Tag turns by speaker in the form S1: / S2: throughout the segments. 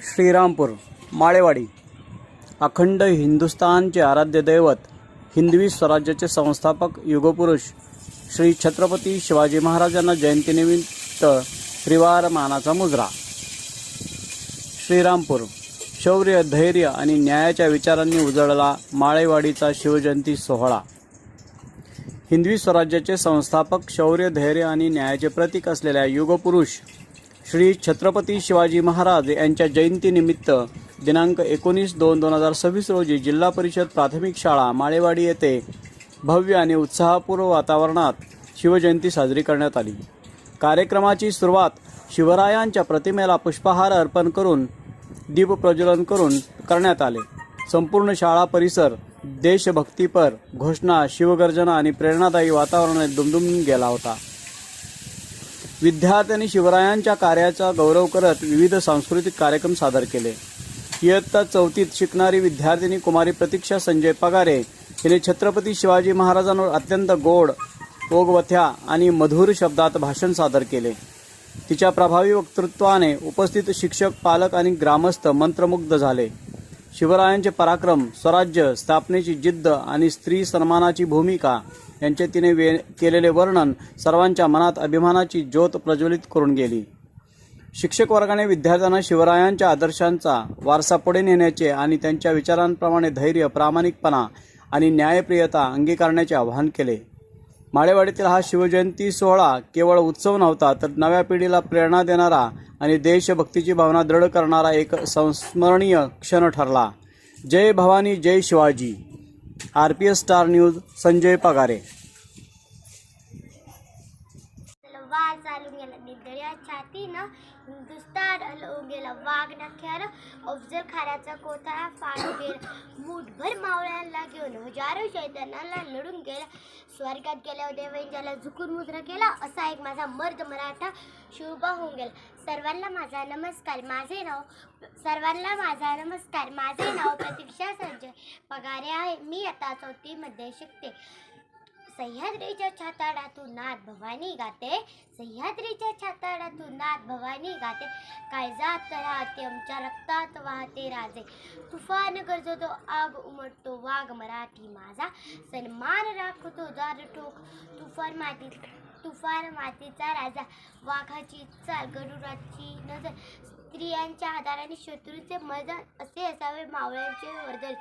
S1: श्रीरामपूर माळेवाडी अखंड हिंदुस्थानचे आराध्य दैवत, हिंदवी स्वराज्याचे संस्थापक युगपुरुष श्री छत्रपती शिवाजी महाराजांना जयंतीनिमित्त त्रिवार मानाचा मुजरा। श्रीरामपूर शौर्य, धैर्य आणि न्यायाच्या विचारांनी उजळला माळेवाडीचा शिवजयंती सोहळा। हिंदवी स्वराज्याचे संस्थापक, शौर्य, धैर्य आणि न्यायाचे प्रतीक असलेल्या युगपुरुष श्री छत्रपती शिवाजी महाराज यांच्या जयंतीनिमित्त दिनांक 19/2/2026 रोजी जिल्हा परिषद प्राथमिक शाळा माळेवाडी येथे भव्य आणि उत्साहपूर्ण वातावरणात शिवजयंती साजरी करण्यात आली। कार्यक्रमाची सुरुवात शिवरायांच्या प्रतिमेला पुष्पहार अर्पण करून दीप प्रज्वलन करून करण्यात आले। संपूर्ण शाळा परिसर देशभक्तीपर घोषणा, शिवगर्जना आणि प्रेरणादायी वातावरणाने दुमदुमून गेला होता। विद्यार्थ्यांनी शिवरायांच्या कार्याचा गौरव करत विविध सांस्कृतिक कार्यक्रम सादर केले। इयत्ता 4थीत शिकणारी विद्यार्थिनी कुमारी प्रतीक्षा संजय पगारे हिने छत्रपती शिवाजी महाराजांवर अत्यंत गोड, ओघवत्या आणि मधुर शब्दात भाषण सादर केले। तिच्या प्रभावी वक्तृत्वाने उपस्थित शिक्षक, पालक आणि ग्रामस्थ मंत्रमुग्ध झाले। शिवरायांचे पराक्रम, स्वराज्य स्थापनेची जिद्द आणि स्त्री सन्मानाची भूमिका यांचे तिने केलेले वर्णन सर्वांच्या मनात अभिमानाची ज्योत प्रज्वलित करून गेली। शिक्षक वर्गाने विद्यार्थ्यांना शिवरायांच्या आदर्शांचा वारसा पुढे नेण्याचे आणि त्यांच्या विचारांप्रमाणे धैर्य, प्रामाणिकपणा आणि न्यायप्रियता अंगीकारण्याचे आवाहन केले। माळेवाडीतील हा शिवजयंती सोहळा केवळ उत्सव नव्हता, तर नव्या पिढीला प्रेरणा देणारा आणि देशभक्तीची भावना दृढ करणारा एक संस्मरणीय क्षण ठरला। जय भवानी, जय Shivaji. RPS Star News Sanjay Pagare.
S2: वाघ चालून गेला निदर्या छातीनं, हिंदुस्तान हलवून गेला वाघ नख्यानं, अफजल खानाचा कोथळा फाडून गेला, मूठभर मावळ्यांना घेऊन हजारो शैतानाला लढून गेला, स्वर्गात गेल्यावर देवेंद्राला झुकून मुजरा केला, असा एक माझा मर्द मराठा शिवबा होऊन गेला। सर्वांना माझा नमस्कार, माझे नाव प्रतीक्षा संजय पगारे आहे। मी आता 4थीमध्ये शिकते। सह्याद्रीच्या छाताडातून नाथ भवानी गाते, सह्याद्रीच्या छाताडातून नाथ भवानी गाते, काळजात राहते आमच्या रक्तात वाहते राजे, तुफान गरजतो आग उमटतो वाघ मराठी माझा, सन्मान राखतो जारठोक तुफान मातीचा राजा, वाघाची चाल गरुडाची नजर, स्त्रियांच्या आधाराने शत्रूचे मर्दन, असे असावे मावळ्यांचे वर्दन,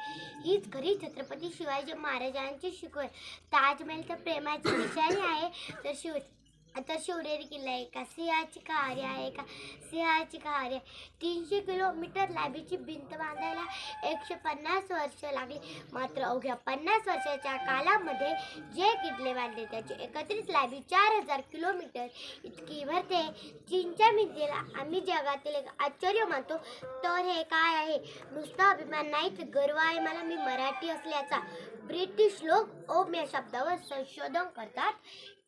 S2: हीच खरी छत्रपती शिवाजी महाराजांची शिकवण। ताजमहल तर प्रेमाची निशाणी आहे, तर शिवनेरी किल्ला आहे का सिंहाची कहाणी आहे का सिंहाची कहाणी। 300 किलोमीटर लांबीची भिंत बांधायला 150 वर्ष लागली, मात्र अवघ्या 50 वर्षाच्या कालामध्ये जे किल्ले बांधले त्याची एकत्रित लांबी 4000 किलोमीटर इतकी भरते। चीनच्या भिंतीला आम्ही जगातील एक आश्चर्य मानतो, तर हे काय आहे? नुसता अभिमान नाही, तर गर्व आहे मला मी मराठी असल्याचा। ब्रिटिश लोक ओम या शब्दावर संशोधन करतात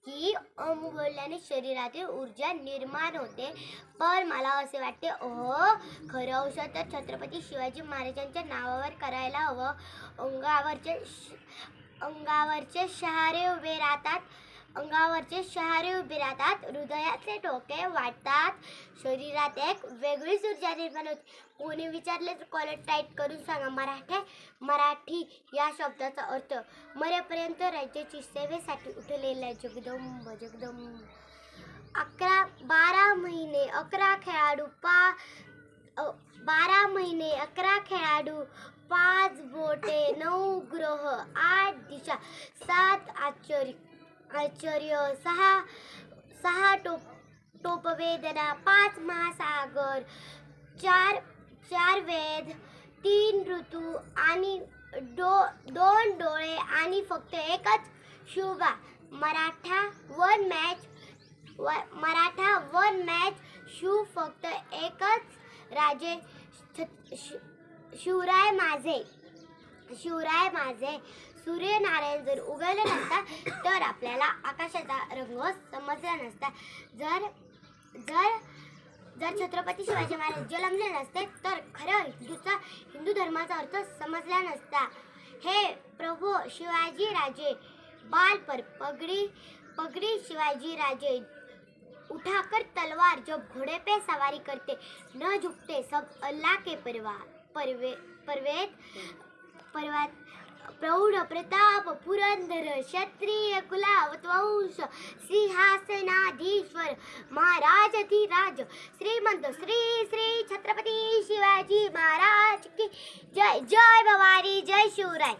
S2: की ओम बोलल्याने शरीरातील ऊर्जा निर्माण होते, पण मला असे वाटते खरं औषध तर छत्रपती शिवाजी महाराजांच्या नावावर करायला हवं। अंगावरचे शहारे उभे राहतात, हृदयाचे ठोके वाढतात, शरीरात एक वेगळीच ऊर्जा निर्माण होते। कोणी विचारले तर कॉलर टाईट करून सांगा मराठी या शब्दाचा अर्थ मरेपर्यंत राज्याची सेवेसाठी उठलेला जगदंब। 12 महिने 11 खेळाडू, 5 बोटे, 9 ग्रह, 8 दिशा, 7 आश्चर्य, 6 टोपवेदना, 5 महासागर, 4 वेद, 3 ऋतू आणि 2 डोळे आणि फक्त एकच शिवबा। मराठा वन मॅच शिव, फक्त एकच राजे, शिवराय माझे। सूर्यनारायण जर उगवला नसता तर आपल्याला आकाशाचा रंग समजला नसता, जर छत्रपती शिवाजी महाराज जन्मले नसते तर खरं हिंदू धर्माचा अर्थ समजला नसता। हे प्रभू शिवाजी राजे, बाल पर पगडी शिवाजी राजे, उठाकर तलवार, जब घोड़े पे सवारी करते, न झुकते सब अल्लाह के पर्वत प्रौढ प्रताप पुरंदर क्षत्रिय कुलावतवंश सिंहासनाधीश्वर महाराजाधिराज श्रीमंत श्री श्री छत्रपती शिवाजी महाराज की जय. जय भवानी, जय शिवराय.